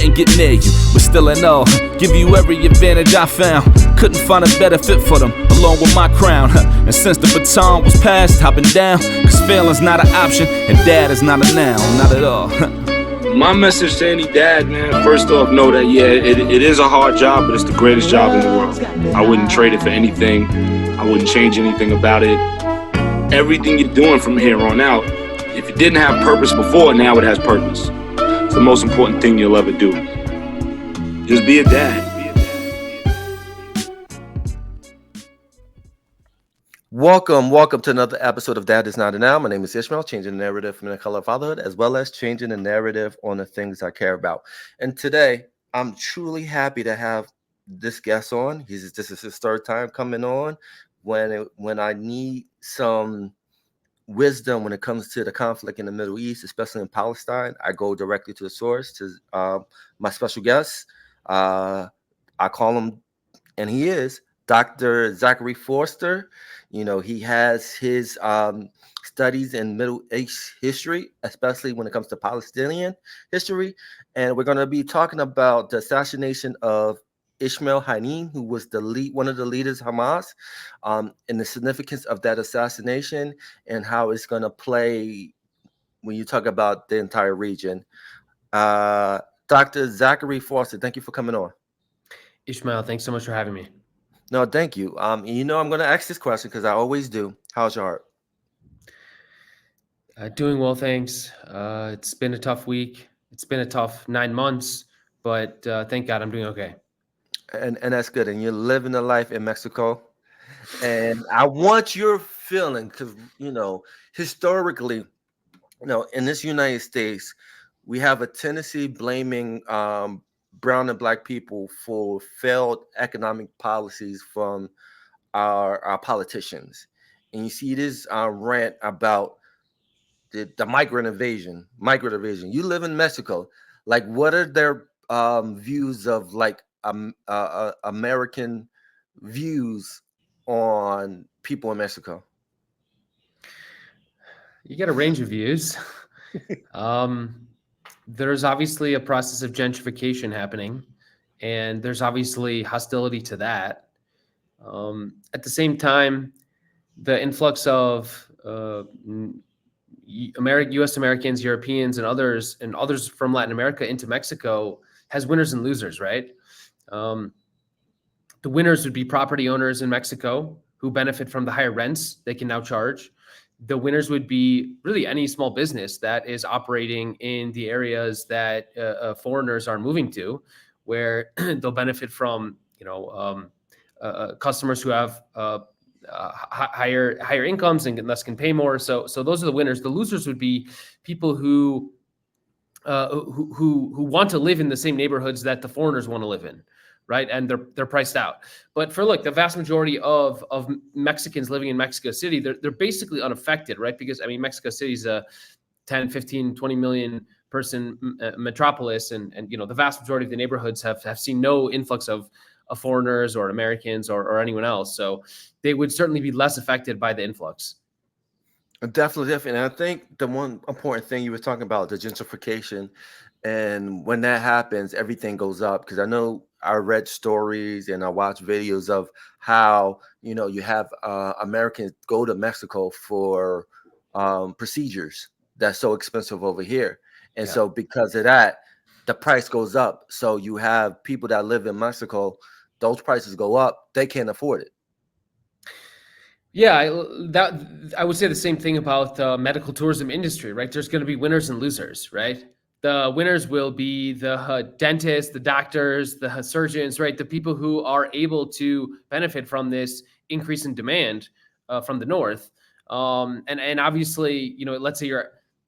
couldn't get near you, but still in all, give you every advantage I found. Couldn't find a better fit for them, along with my crown. And since the baton was passed, I've been down, cause failing's not an option, and dad is not a noun, not at all. My message to any dad, man, first off, know that, yeah, it is a hard job, but it's the greatest job in the world. I wouldn't trade it for anything. I wouldn't change anything about it. Everything you're doing from here on out, if it didn't have purpose before, now it has purpose. It's the most important thing you'll ever do. Just be a dad. Welcome to another episode of Dad Is Not a Noun. My name is Ishmael, changing the narrative from the color of fatherhood, as well as changing the narrative on the things I care about. And today, I'm truly happy to have this guest on. This is his third time coming on. When I need some wisdom when it comes to the conflict in the Middle East, especially in Palestine, I go directly to the source, to my special guest. I call him, and he is Dr. Zachary Foster. You know, he has his studies in Middle East history, especially when it comes to Palestinian history. And we're going to be talking about the assassination of Ishmail Haniyeh, who was one of the leaders of Hamas, and the significance of that assassination and how it's going to play when you talk about the entire region. Dr. Zachary Foster, thank you for coming on. Ishmael, thanks so much for having me. No, thank you. You know, I'm going to ask this question because I always do. How's your heart? Doing well, thanks. It's been a tough week. It's been a tough 9 months, but thank God I'm doing okay. And that's good. And you're living a life in Mexico. And I want your feeling because, you know, historically, you know, in this United States, we have a tendency blaming brown and black people for failed economic policies from our politicians. And you see this rant about the migrant invasion. You live in Mexico. Like, what are their views of like American views on people in Mexico? You get a range of views. There's obviously a process of gentrification happening, and there's obviously hostility to that. At the same time, the influx of U.S. Americans, Europeans, and others from Latin America into Mexico has winners and losers, right? The winners would be property owners in Mexico who benefit from the higher rents they can now charge. The winners would be really any small business that is operating in the areas that foreigners are moving to, where they'll benefit from, customers who have higher incomes and thus can pay more. So those are the winners. The losers would be people who want to live in the same neighborhoods that the foreigners want to live in. Right. And they're priced out. But for the vast majority of Mexicans living in Mexico City, they're basically unaffected. Right. Because, I mean, Mexico City is a 10, 15, 20 million person metropolis. And the vast majority of the neighborhoods have seen no influx of foreigners or Americans or anyone else. So they would certainly be less affected by the influx. Definitely. And I think the one important thing you were talking about, the gentrification, and when that happens, everything goes up. Because I know I read stories and I watched videos of how, you have Americans go to Mexico for procedures that's so expensive over here. And so because of that, the price goes up. So you have people that live in Mexico, those prices go up. They can't afford it. Yeah, I would say the same thing about the medical tourism industry, right? There's going to be winners and losers, right? The winners will be the dentists, the doctors, the surgeons, right? The people who are able to benefit from this increase in demand from the north. And obviously, let's say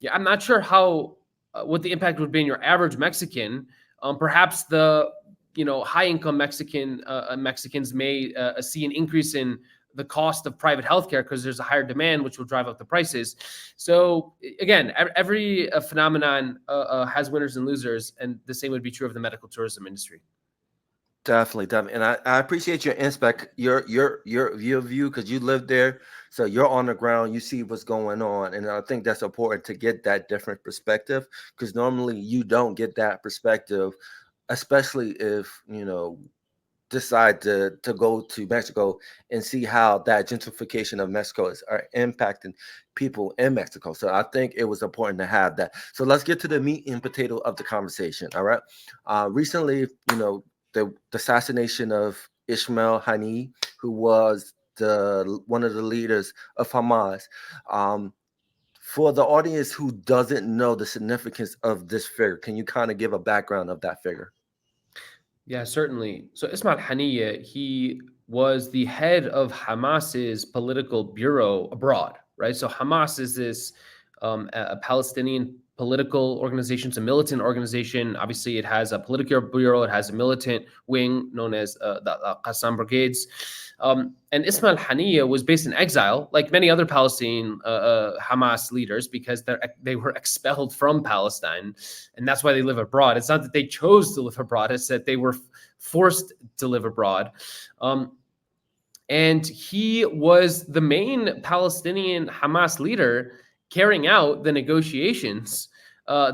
I'm not sure what the impact would be in your average Mexican. Perhaps the high income Mexicans may see an increase in the cost of private healthcare because there's a higher demand, which will drive up the prices. So again, every phenomenon has winners and losers, and the same would be true of the medical tourism industry. Definitely. And I appreciate your your view because you live there, so you're on the ground, you see what's going on, and I think that's important to get that different perspective because normally you don't get that perspective especially if decide to go to Mexico and see how that gentrification of Mexico is are impacting people in Mexico. So I think it was important to have that. So let's get to the meat and potato of the conversation. All right. Recently, the assassination of Ishmail Haniyeh, who was the one of the leaders of Hamas. Um, for the audience who doesn't know the significance of this figure, can you kind of give a background of that figure? Yeah, certainly. So Ismail Haniyeh, he was the head of Hamas's political bureau abroad, right? So Hamas is this a Palestinian political organization. It's a militant organization. Obviously, it has a political bureau. It has a militant wing known as the Qassam Brigades. And Ismail Haniyeh was based in exile, like many other Palestinian Hamas leaders, because they were expelled from Palestine, and that's why they live abroad. It's not that they chose to live abroad; it's that they were forced to live abroad. And he was the main Palestinian Hamas leader carrying out the negotiations,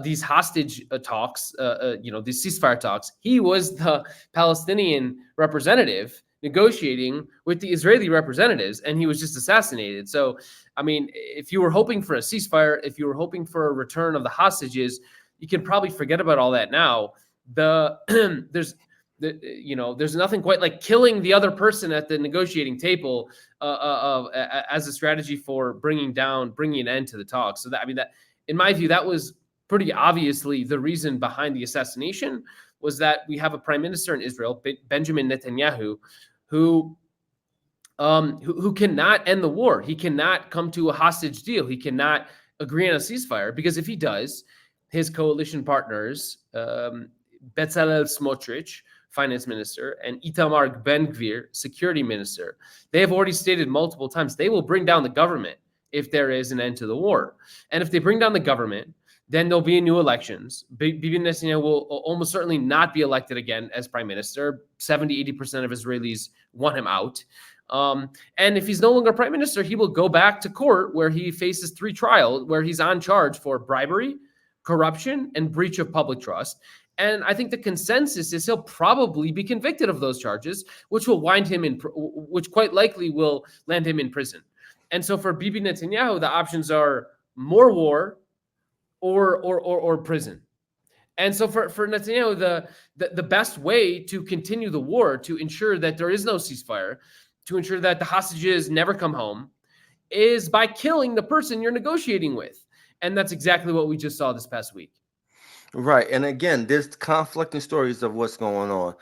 these hostage talks, these ceasefire talks. He was the Palestinian representative negotiating with the Israeli representatives, and he was just assassinated. So, I mean, if you were hoping for a ceasefire, if you were hoping for a return of the hostages, you can probably forget about all that now. There's nothing quite like killing the other person at the negotiating table as a strategy for bringing an end to the talks. So that, I mean, that in my view, that was pretty obviously the reason behind the assassination, was that we have a prime minister in Israel, Benjamin Netanyahu, who cannot end the war. He cannot come to a hostage deal. He cannot agree on a ceasefire, because if he does, his coalition partners, Bezalel Smotrich, finance minister, and Itamar Ben-Gvir, security minister, they have already stated multiple times they will bring down the government if there is an end to the war. And if they bring down the government, then there'll be new elections. Bibi Netanyahu will almost certainly not be elected again as prime minister. 70-80% of Israelis want him out. And if he's no longer prime minister, he will go back to court, where he faces 3 trials, where he's on charge for bribery, corruption, and breach of public trust. And I think the consensus is he'll probably be convicted of those charges, which will which quite likely will land him in prison. And so for Bibi Netanyahu, the options are more war or prison. And so for Netanyahu, the best way to continue the war, to ensure that there is no ceasefire, to ensure that the hostages never come home, is by killing the person you're negotiating with. And that's exactly what we just saw this past week. Right, and again, there's conflicting stories of what's going on.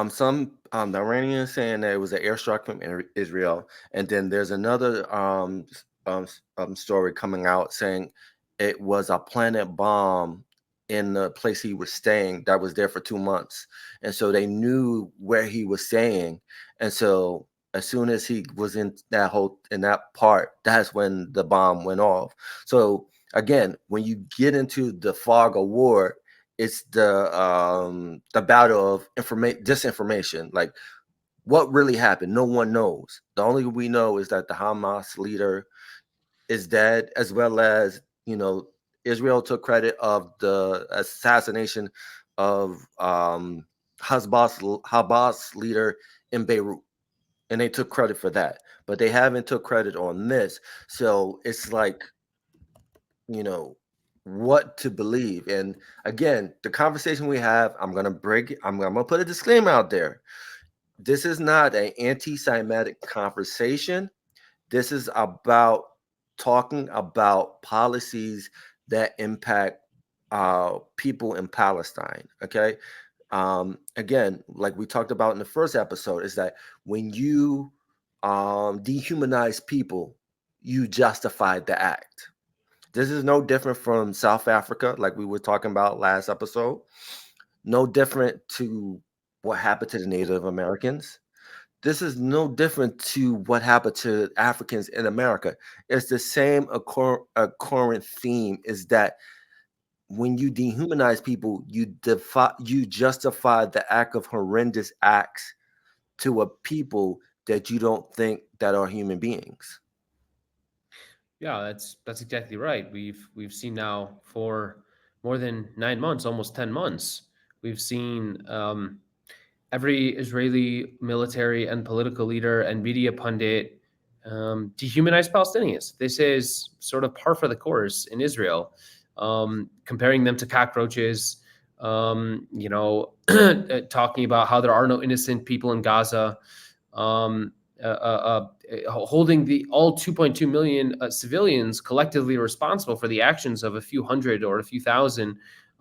Some the Iranians saying that it was an airstrike from Israel, and then there's another story coming out saying it was a planet bomb in the place he was staying that was there for 2 months, and so they knew where he was staying, and so as soon as he was in that part, that's when the bomb went off. So again, when you get into the fog of war, it's the battle of disinformation. Like, what really happened? No one knows. The only we know is that the Hamas leader is dead, as well as Israel took credit of the assassination of Hamas leader in Beirut, and they took credit for that, but they haven't took credit on this. So it's like, what to believe. And again, the conversation we have, I'm gonna put a disclaimer out there. This is not an anti-Semitic conversation. This is about talking about policies that impact people in Palestine. Okay. Again, like we talked about in the first episode, is that when you dehumanize people, you justify the act. This is no different from South Africa, like we were talking about last episode. No different to what happened to the Native Americans. This is no different to what happened to Africans in America. It's the same current theme, is that when you dehumanize people, you justify the act of horrendous acts to a people that you don't think that are human beings. Yeah, that's exactly right. We've seen now for more than 9 months, almost 10 months, We've seen every Israeli military and political leader and media pundit dehumanize Palestinians. This is sort of par for the course in Israel, comparing them to cockroaches, talking about how there are no innocent people in Gaza, holding all 2.2 million civilians collectively responsible for the actions of a few hundred or a few thousand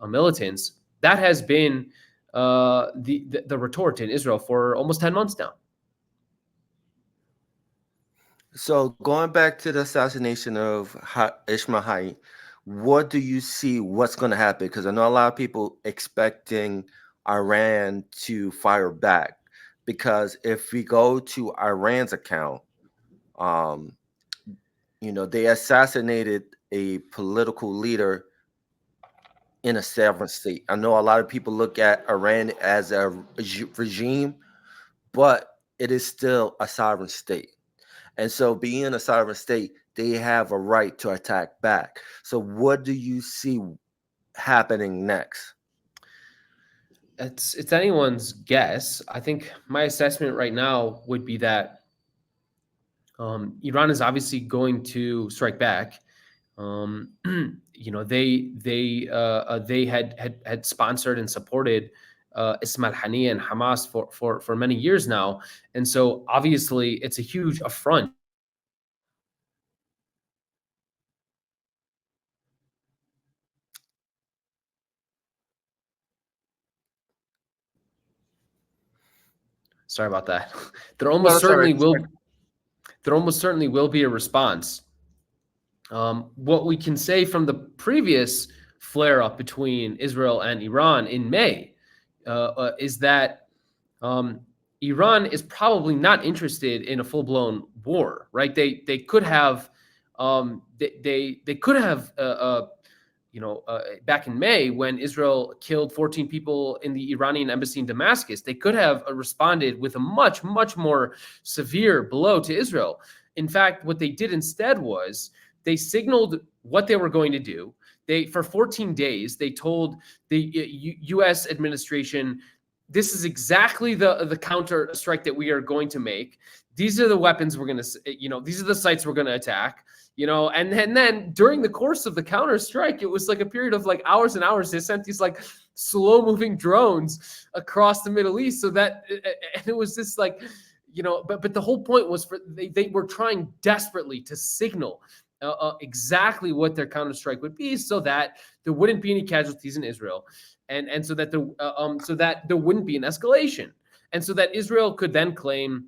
militants. That has been the retort in Israel for almost 10 months now. So going back to the assassination of Ishmael Haniyeh, what do you see what's going to happen? Because I know a lot of people expecting Iran to fire back. Because if we go to Iran's account, they assassinated a political leader in a sovereign state. I know a lot of people look at Iran as a regime, but it is still a sovereign state. And so being a sovereign state, they have a right to attack back. So what do you see happening next? It's anyone's guess. I think my assessment right now would be that Iran is obviously going to strike back. They had sponsored and supported Ismail Haniyeh and Hamas for many years now, and so obviously it's a huge affront. Sorry about that. There almost certainly will be a response. What we can say from the previous flare-up between Israel and Iran in May is that Iran is probably not interested in a full-blown war, right? They could have back in May when Israel killed 14 people in the Iranian embassy in Damascus, they could have responded with a much, much more severe blow to Israel. In fact, what they did instead was they signaled what they were going to do. For 14 days, they told the U.S. administration, this is exactly the counter strike that we are going to make. These are the weapons we're going to, these are the sites we're going to attack. And then during the course of the counter strike, it was like a period of like hours and hours. They sent these like slow moving drones across the Middle East, so that and it was this like, but the whole point was they were trying desperately to signal exactly what their counter strike would be, so that there wouldn't be any casualties in Israel, and so that there wouldn't be an escalation, and so that Israel could then claim.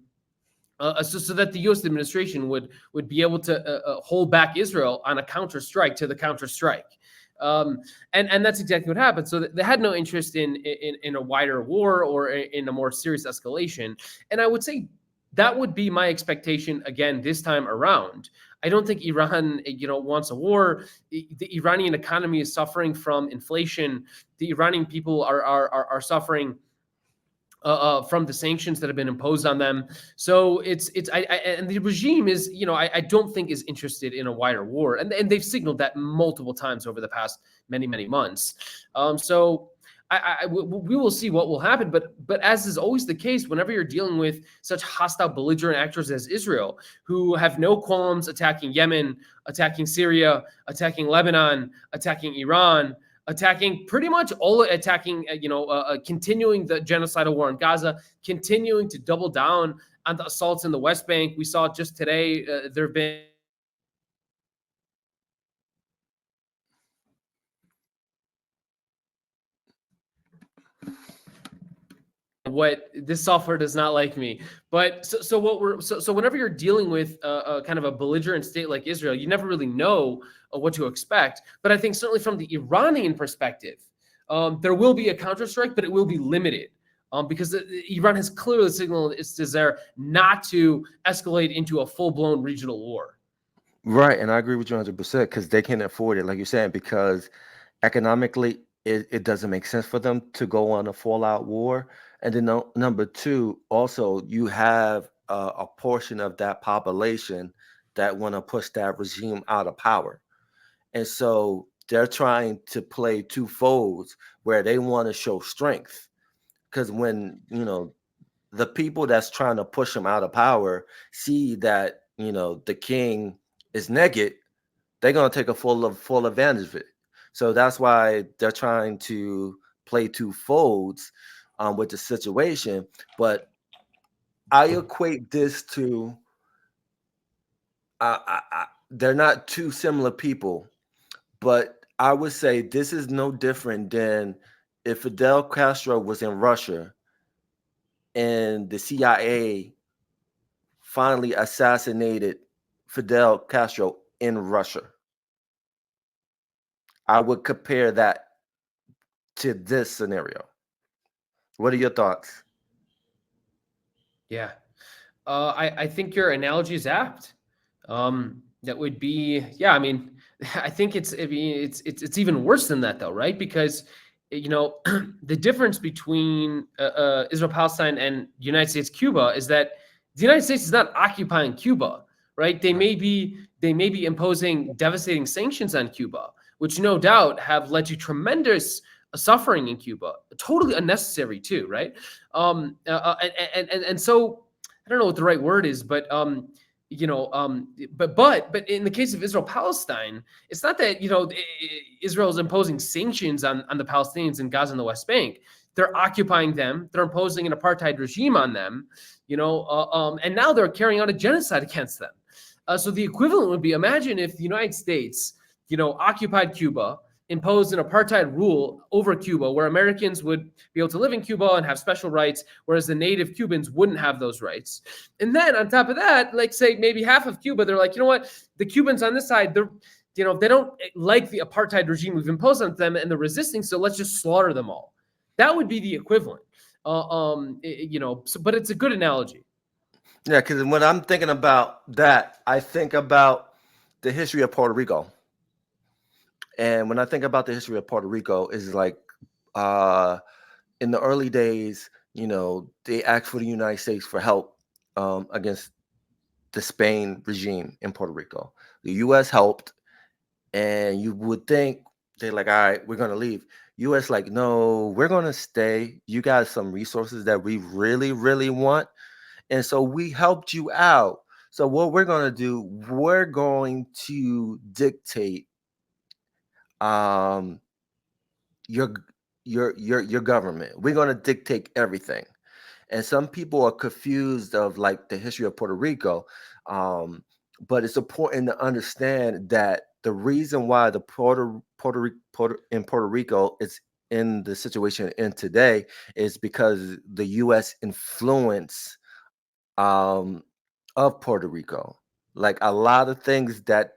So that the U.S. administration would be able to hold back Israel on a counter strike to the counter strike, and that's exactly what happened. So they had no interest in a wider war or in a more serious escalation. And I would say that would be my expectation again this time around. I don't think Iran, wants a war. The Iranian economy is suffering from inflation. The Iranian people are suffering from the sanctions that have been imposed on them. So and the regime is, I don't think is interested in a wider war, and they've signaled that multiple times over the past many months. So we will see what will happen, but as is always the case, whenever you're dealing with such hostile, belligerent actors as Israel, who have no qualms attacking Yemen, attacking Syria, attacking Lebanon, attacking Iran, attacking pretty much all, continuing the genocidal war in Gaza, continuing to double down on the assaults in the West Bank. We saw just today there have been what this software does not like me. But so whenever you're dealing with a kind of a belligerent state like Israel, you never really know what to expect. But I think certainly from the Iranian perspective, there will be a counterstrike, but it will be limited. Because Iran has clearly signaled its desire not to escalate into a full-blown regional war. Right, and I agree with you 100% because they can't afford it, like you're saying, because economically it doesn't make sense for them to go on a fallout war. And then number two, also you have a portion of that population that want to push that regime out of power. And so they're trying to play two folds where they want to show strength. Because when, the people that's trying to push him out of power see that, the king is naked, they're going to take a full advantage of it. So that's why they're trying to play two folds with the situation. But I equate this to they're not two similar people, but I would say this is no different than if Fidel Castro was in Russia and the CIA finally assassinated Fidel Castro in Russia. I would compare that to this scenario. What are your thoughts? Yeah. I think your analogy is apt. That would be, yeah. I mean, I think it's even worse than that, though, right? Because the difference between Israel Palestine and United States Cuba is that the United States is not occupying Cuba, right? They may be imposing devastating sanctions on Cuba, which no doubt have led to tremendous suffering in Cuba, totally unnecessary too, right? And so I don't know what the right word is, but but in the case of Israel Palestine, it's not that Israel is imposing sanctions on the Palestinians in Gaza and the West Bank. They're occupying them. They're imposing an apartheid regime on them. And now they're carrying out a genocide against them. So the equivalent would be, imagine if the United States, occupied Cuba, imposed an apartheid rule over Cuba where Americans would be able to live in Cuba and have special rights, whereas the native Cubans wouldn't have those rights. And then on top of that, like say maybe half of Cuba, they're like, you know what? The Cubans on this side, they're, they don't like the apartheid regime we've imposed on them and they're resisting. So let's just slaughter them all. That would be the equivalent. But it's a good analogy. Yeah, because when I'm thinking about that, I think about the history of Puerto Rico. And when I think about the history of Puerto Rico, is like in the early days, they asked for the United States for help against the Spain regime in Puerto Rico. The U.S. helped, and you would think they're like, all right, we're going to leave. U.S. like, no, we're going to stay. You got some resources that we really, really want. And so we helped you out. So what we're going to do, we're going to dictate your government. We're going to dictate everything. And some people are confused of like the history of Puerto Rico. But it's important to understand that the reason why the Puerto Rico is in the situation in today is because the U.S. influence of Puerto Rico. Like a lot of things that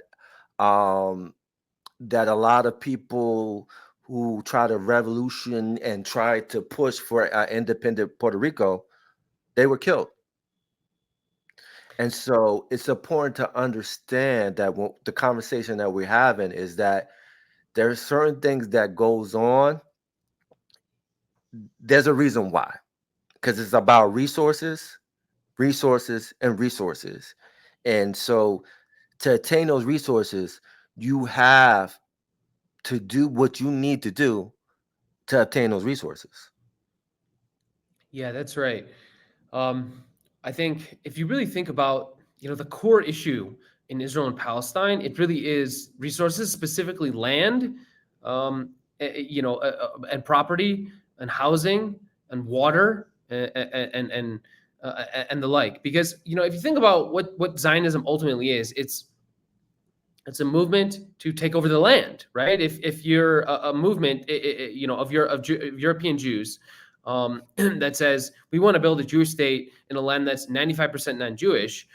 that a lot of people who try to revolution and try to push for independent Puerto Rico, they were killed. And so it's important to understand that the conversation that we're having is that there are certain things that goes on. There's a reason why, because it's about resources, and resources. And so to attain those resources, you have to do what you need to do to obtain those resources. Yeah, that's right. I think if you really think about, the core issue in Israel and Palestine, it really is resources, specifically land, and property, and housing, and water, and the like. Because if you think about what Zionism ultimately is, it's a movement to take over the land, right? If you're a movement, of European Jews, that says we want to build a Jewish state in a land that's 95% non-Jewish,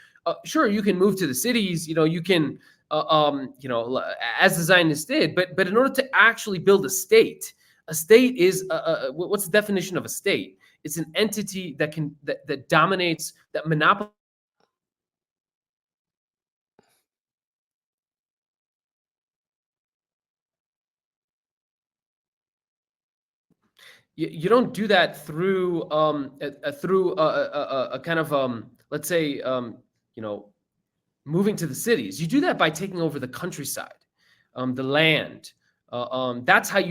sure, you can move to the cities, you can, as the Zionists did, but in order to actually build a state is what's the definition of a state? It's an entity that dominates, that monopolizes. You don't do that through a kind of let's say moving to the cities. You do that by taking over the countryside, the land, That's how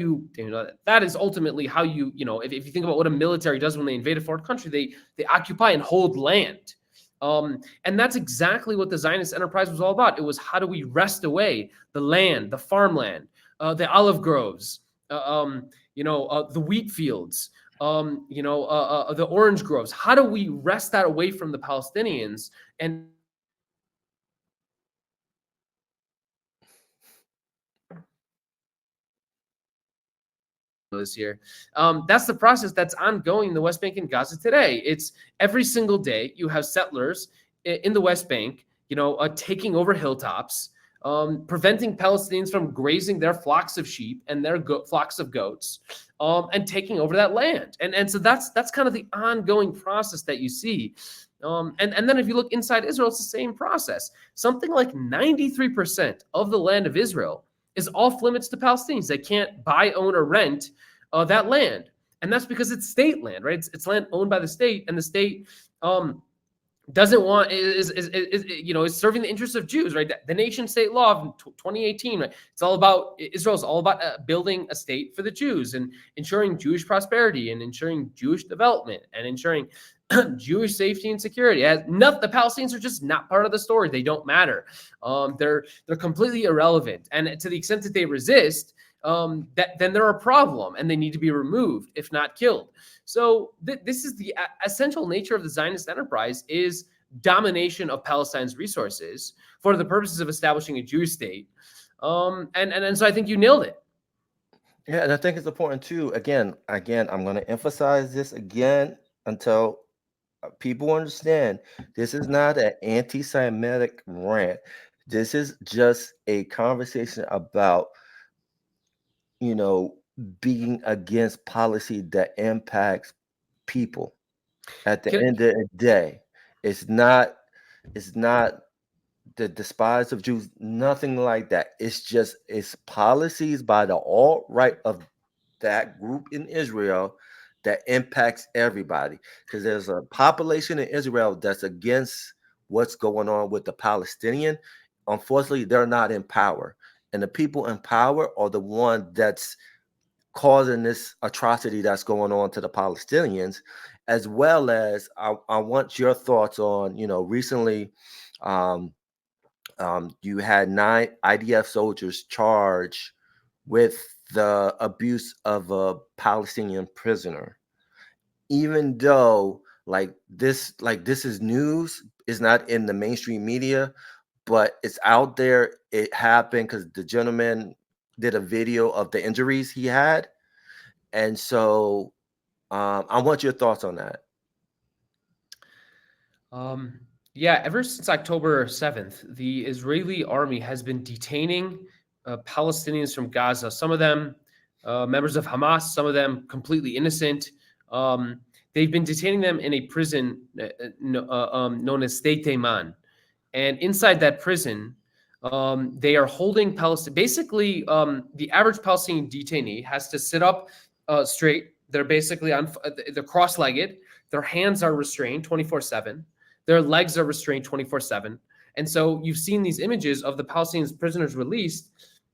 that is ultimately how if you think about what a military does when they invade a foreign country, they occupy and hold land. And that's exactly what the Zionist enterprise was all about. It was, how do we wrest away the land, the farmland, the olive groves, the wheat fields, the orange groves? How do we wrest that away from the Palestinians? And this year. That's the process that's ongoing in the West Bank and Gaza today. It's every single day you have settlers in the West Bank, taking over hilltops, preventing Palestinians from grazing their flocks of sheep and their flocks of goats, and taking over that land. And so that's kind of the ongoing process that you see. And then if you look inside Israel, it's the same process. Something like 93% of the land of Israel is off limits to Palestinians. They can't buy, own, or rent that land, and that's because it's state land, right? It's land owned by the state, and the state doesn't want is serving the interests of Jews, right? The nation state law of 2018, right? It's all about Israel's all about building a state for the Jews and ensuring Jewish prosperity and ensuring Jewish development and ensuring Jewish safety and security. The Palestinians are just not part of the story. They don't matter. They're completely irrelevant, and to the extent that they resist, then they're a problem and they need to be removed, if not killed. So this is the essential nature of the Zionist enterprise: is domination of Palestine's resources for the purposes of establishing a Jewish state. And so I think you nailed it. Yeah, and I think it's important too. Again, I'm going to emphasize this again until people understand this is not an anti-Semitic rant. This is just a conversation about, being against policy that impacts people. At the end of the day, it's not the despise of Jews, nothing like that. It's policies by the alt-right of that group in Israel that impacts everybody, because there's a population in Israel that's against what's going on with the Palestinian. Unfortunately, they're not in power, and the people in power are the one that's causing this atrocity that's going on to the Palestinians. As well as I want your thoughts on, recently you had 9 IDF soldiers charged with the abuse of a Palestinian prisoner. Even though this is news, is not in the mainstream media, but it's out there. It happened because the gentleman did a video of the injuries he had. And so I want your thoughts on that. Yeah, ever since October 7th, the Israeli army has been detaining Palestinians from Gaza, some of them members of Hamas, some of them completely innocent. They've been detaining them in a prison known as State DINAN. And inside that prison, they are holding Palestine. Basically, the average Palestinian detainee has to sit up straight. They're basically they're cross-legged. Their hands are restrained 24/7. Their legs are restrained 24/7. And so you've seen these images of the Palestinian prisoners released.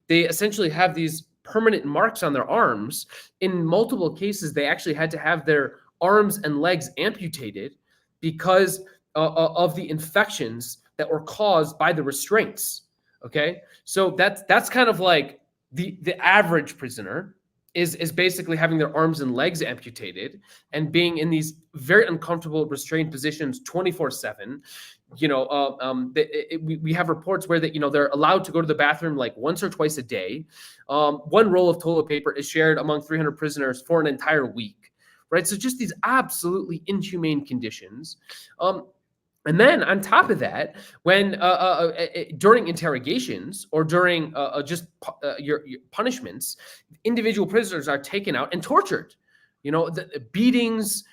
They essentially have these permanent marks on their arms. In multiple cases, they actually had to have their arms and legs amputated because of the infections that were caused by the restraints. Okay, so that's kind of like the average prisoner is basically having their arms and legs amputated and being in these very uncomfortable restrained positions 24/7. We have reports where that they're allowed to go to the bathroom like once or twice a day. One roll of toilet paper is shared among 300 prisoners for an entire week, right? So just these absolutely inhumane conditions. And then on top of that, when during interrogations or during your punishments, individual prisoners are taken out and tortured. The beatings,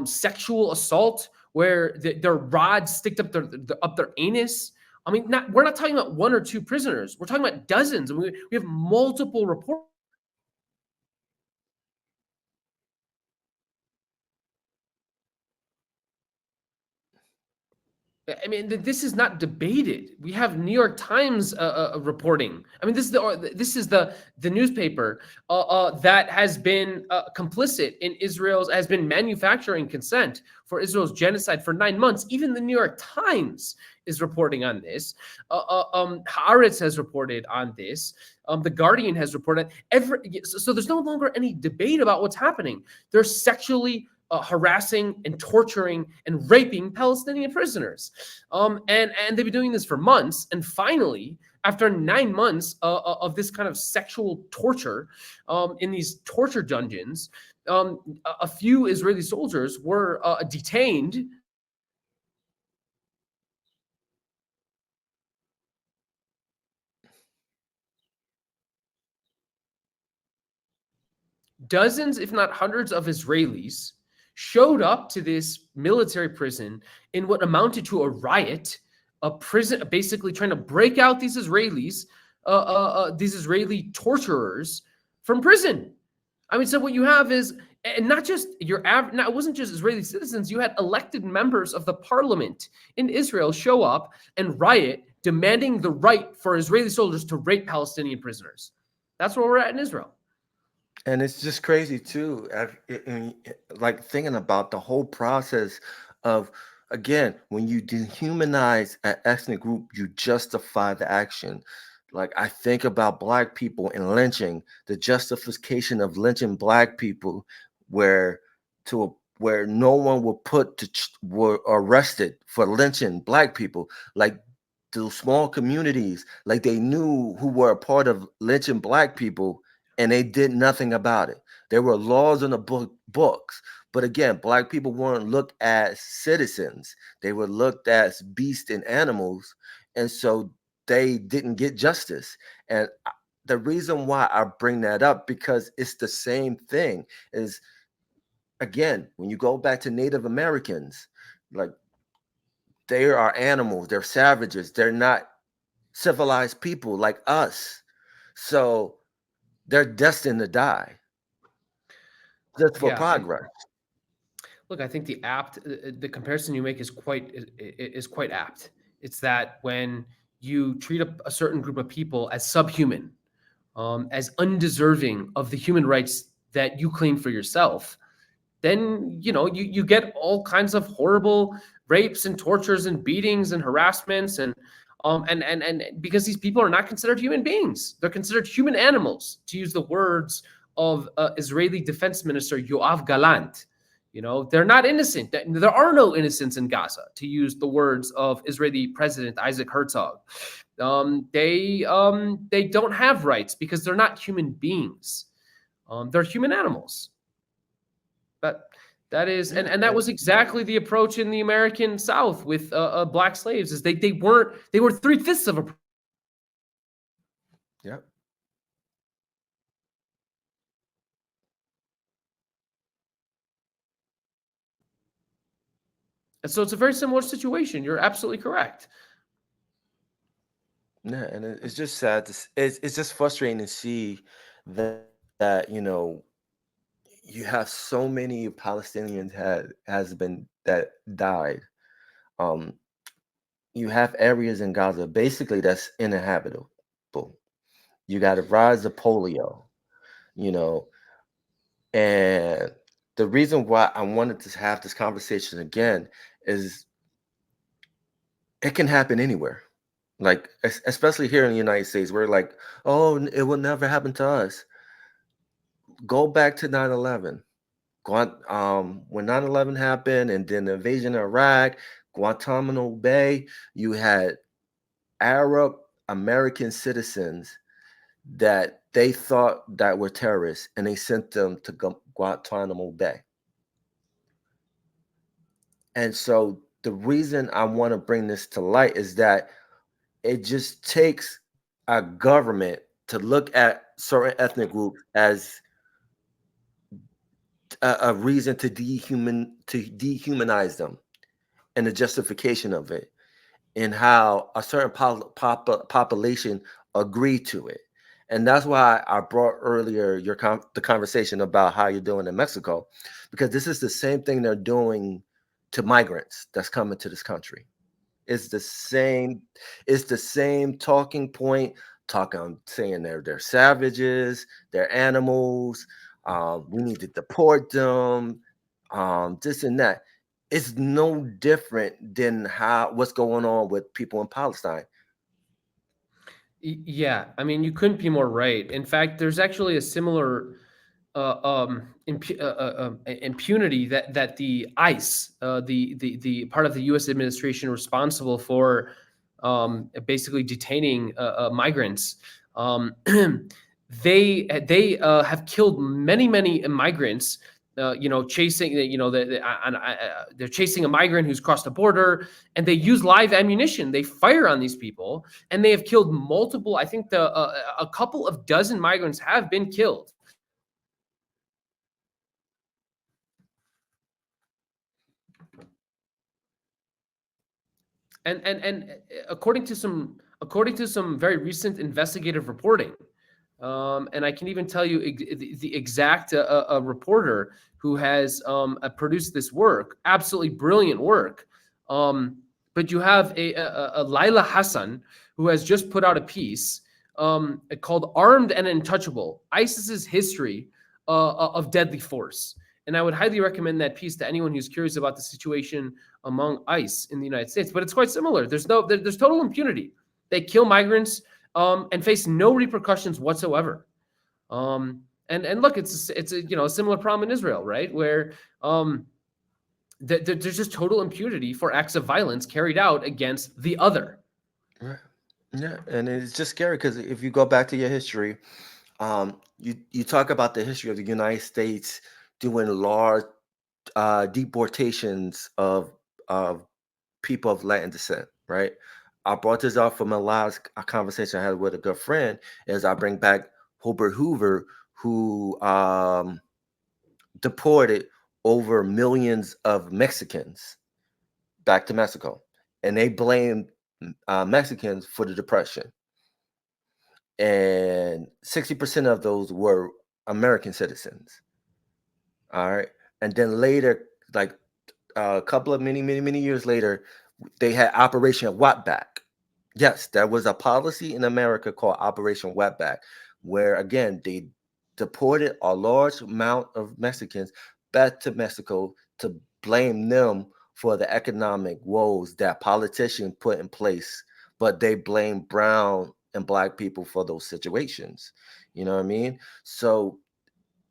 sexual assault, where their rods stick up their anus. I mean, we're not talking about 1 or 2 prisoners. We're talking about dozens. We have multiple reports. I mean, this is not debated. We have New York Times reporting. I mean, this is the newspaper that has been complicit in has been manufacturing consent for Israel's genocide for 9 months. Even the New York Times is reporting on this. Haaretz has reported on this. The Guardian has reported. So there's no longer any debate about what's happening. They're sexually harassing and torturing and raping Palestinian prisoners. And they've been doing this for months. And finally, after 9 months of this kind of sexual torture in these torture dungeons, a few Israeli soldiers were detained. Dozens, if not hundreds, of Israelis showed up to this military prison in what amounted to a riot, a prison, basically trying to break out these Israelis, these Israeli torturers from prison. I mean, so what you have is, and not just your average, it wasn't just Israeli citizens, you had elected members of the parliament in Israel show up and riot, demanding the right for Israeli soldiers to rape Palestinian prisoners. That's where we're at in Israel. And it's just crazy too, like thinking about the whole process of, again, when you dehumanize an ethnic group, you justify the action. Like I think about Black people and lynching, the justification of lynching Black people, where no one were arrested for lynching Black people, like the small communities, like they knew who were a part of lynching Black people, and they did nothing about it. There were laws in the books, but again, Black people weren't looked as citizens. They were looked as beasts and animals, and so they didn't get justice. And the reason why I bring that up, because it's the same thing, is, again, when you go back to Native Americans, like they are animals, they're savages, they're not civilized people like us. So they're destined to die just for progress. Look, I think the comparison you make is quite apt. It's that when you treat a certain group of people as subhuman, as undeserving of the human rights that you claim for yourself, then you get all kinds of horrible rapes and tortures and beatings and harassments and because these people are not considered human beings, they're considered human animals, to use the words of Israeli Defense Minister Yoav Gallant. They're not innocent. There are no innocents in Gaza, to use the words of Israeli President Isaac Herzog. They don't have rights because they're not human beings. They're human animals. But that is, and that was exactly the approach in the American South with Black slaves. Is they were 3/5 of a. Yep. And so it's a very similar situation. You're absolutely correct. Yeah, and it's just sad. It's just frustrating to see that you have so many Palestinians that died. You have areas in Gaza basically that's uninhabitable. You got a rise of polio, and the reason why I wanted to have this conversation again is it can happen anywhere. Like, especially here in the United States, we're like, oh, it will never happen to us. Go back to 9/11. When 9/11 happened and then the invasion of Iraq, Guantanamo Bay, you had Arab American citizens that they thought that were terrorists, and they sent them to Guantanamo Bay. And so the reason I want to bring this to light is that it just takes a government to look at certain ethnic groups as a reason to dehumanize them, and the justification of it, and how a certain population agreed to it. And that's why I brought earlier the conversation about how you're doing in Mexico, because this is the same thing they're doing to migrants that's coming to this country. It's the same. It's the same talking point. Talking, saying they're savages, they're animals. We need to deport them. This and that. It's no different than what's going on with people in Palestine. Yeah, I mean, you couldn't be more right. In fact, there's actually a similar impunity that the ICE, the part of the U.S. administration responsible for basically detaining migrants, they have killed many migrants. Chasing, they're chasing a migrant who's crossed the border, and they use live ammunition. They fire on these people, and they have killed multiple. I think a couple of dozen migrants have been killed. And according to some very recent investigative reporting, and I can even tell you the exact reporter who has produced this work, absolutely brilliant work. But you have a Laila Hassan who has just put out a piece called "Armed and Untouchable: ISIS's History of Deadly Force." And I would highly recommend that piece to anyone who's curious about the situation among ICE in the United States. But it's quite similar. There's total impunity. They kill migrants and face no repercussions whatsoever. And look, it's a similar problem in Israel, right? Where there's just total impunity for acts of violence carried out against the other. Right. Yeah, and it's just scary because if you go back to your history, you talk about the history of the United States doing large deportations of people of Latin descent, right? I brought this up from a last conversation I had with a good friend, as I bring back Hubert Hoover, who deported over millions of Mexicans back to Mexico, and they blamed Mexicans for the depression, and 60% of those were American citizens. All right, and then later, like a couple of many years later, they had Operation Wetback. Yes, there was a policy in America called Operation Wetback, where again they deported a large amount of Mexicans back to Mexico to blame them for the economic woes that politicians put in place, but they blame brown and black people for those situations. You know what I mean? So,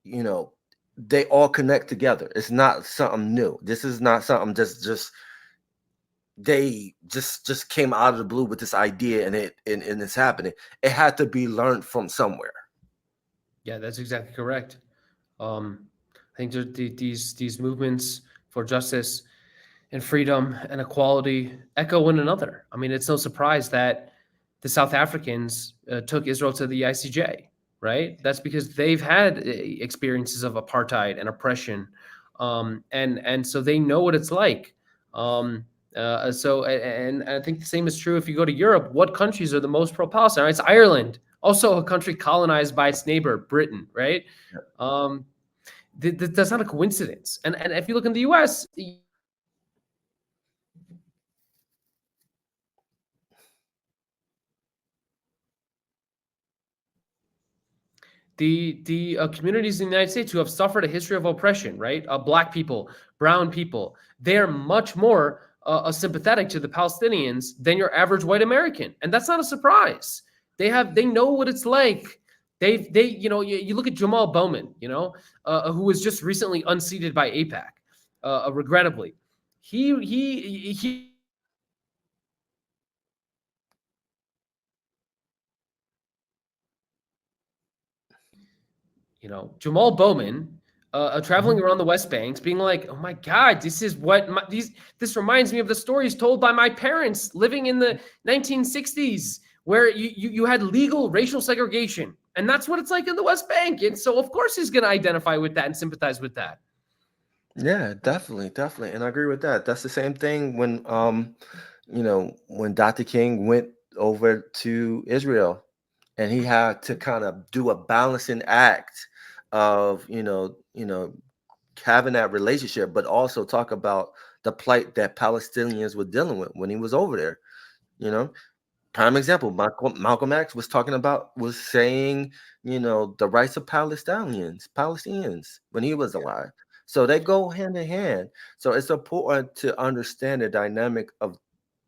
you know, they all connect together. It's not something new. This is not something just they just came out of the blue with this idea, and it's happening. It had to be learned from somewhere. Yeah, that's exactly correct. I think these movements for justice and freedom and equality echo one another. I mean, it's no surprise that the South Africans took Israel to the ICJ, right? That's because they've had experiences of apartheid and oppression, and so they know what it's like. And I think the same is true if you go to Europe. What countries are the most pro-Palestine? Right? It's Ireland, also a country colonized by its neighbor Britain, right? That's not a coincidence. And if you look in the U.S., the communities in the United States who have suffered a history of oppression, right? Black people, brown people, they are much more sympathetic to the Palestinians than your average white American, and that's not a surprise. They know what it's like. You look at Jamal Bowman, who was just recently unseated by AIPAC, regrettably. He Jamal Bowman traveling around the West Banks, being like, "Oh my God, this is this reminds me of the stories told by my parents living in the 1960s, where you had legal racial segregation, and that's what it's like in the West Bank." And so, of course, he's going to identify with that and sympathize with that. Yeah, definitely, and I agree with that. That's the same thing when when Dr. King went over to Israel, and he had to kind of do a balancing act of having that relationship, but also talk about the plight that Palestinians were dealing with when he was over there. You know, prime example, Malcolm X was saying, the rights of Palestinians when he was alive. So they go hand in hand. So it's important to understand the dynamic of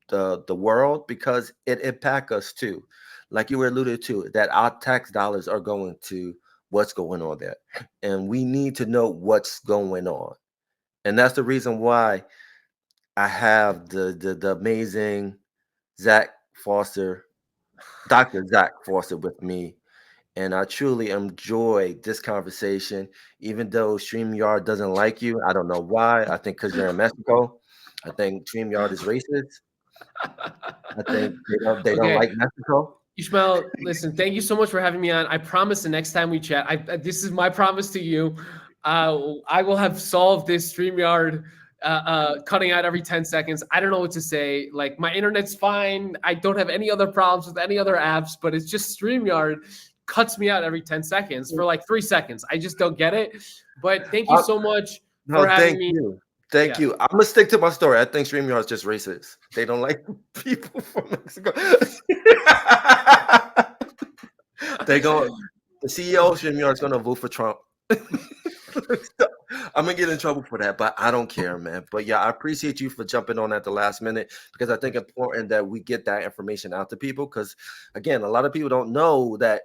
the world because it impacts us too. Like you were alluded to, that our tax dollars are going to what's going on there. And we need to know what's going on. And that's the reason why I have the amazing Zach Foster, Dr. Zach Foster with me. And I truly enjoy this conversation, even though StreamYard doesn't like you. I don't know why. I think because you're in Mexico. I think StreamYard is racist. I think they don't Okay. like Mexico. Ishmael, listen, thank you so much for having me on. I promise the next time we chat, this is my promise to you. I will have solved this StreamYard cutting out every 10 seconds. I don't know what to say. Like, my internet's fine. I don't have any other problems with any other apps, but it's just StreamYard cuts me out every 10 seconds for like 3 seconds. I just don't get it. But thank you so much for No, having thank me. you. Thank Yeah. you. I'm gonna stick to my story. I think StreamYard is just racist. They don't like people from Mexico. The CEO of StreamYard is gonna vote for Trump. I'm gonna get in trouble for that, but I don't care, man. But yeah, I appreciate you for jumping on at the last minute because I think it's important that we get that information out to people. Because again, a lot of people don't know that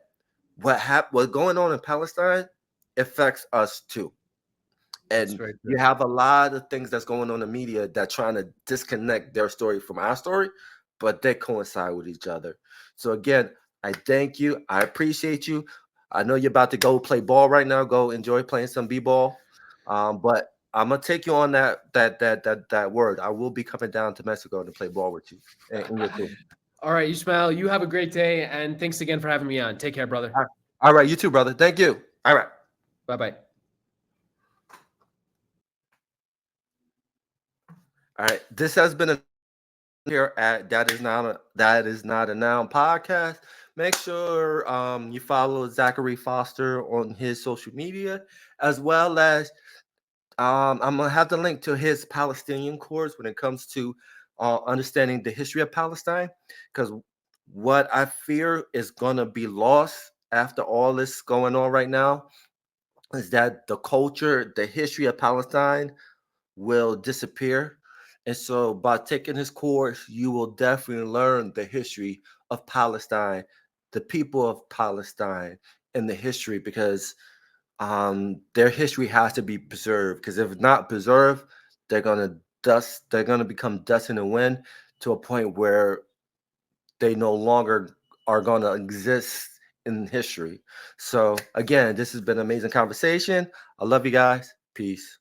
what's going on in Palestine affects us too. And you have a lot of things that's going on in the media that trying to disconnect their story from our story, but they coincide with each other. So again, I thank you. I appreciate you. I know you're about to go play ball right now. Go enjoy playing some b-ball. But I'm gonna take you on that word. I will be coming down to Mexico to play ball with you. And your team. All right, Ishmael, you have a great day, and thanks again for having me on. Take care, brother. All right, you too, brother. Thank you. All right. Bye-bye. All right. This has been a here at That Is Not a Noun podcast. Make sure you follow Zachary Foster on his social media, as well as I'm gonna have the link to his Palestinian course when it comes to understanding the history of Palestine. Because what I fear is gonna be lost after all this going on right now is that the culture, the history of Palestine will disappear. And so by taking his course, you will definitely learn the history of Palestine, the people of Palestine, and the history because their history has to be preserved. Because if not preserved, they're gonna become dust in the wind to a point where they no longer are gonna exist in history. So again, this has been an amazing conversation. I love you guys. Peace.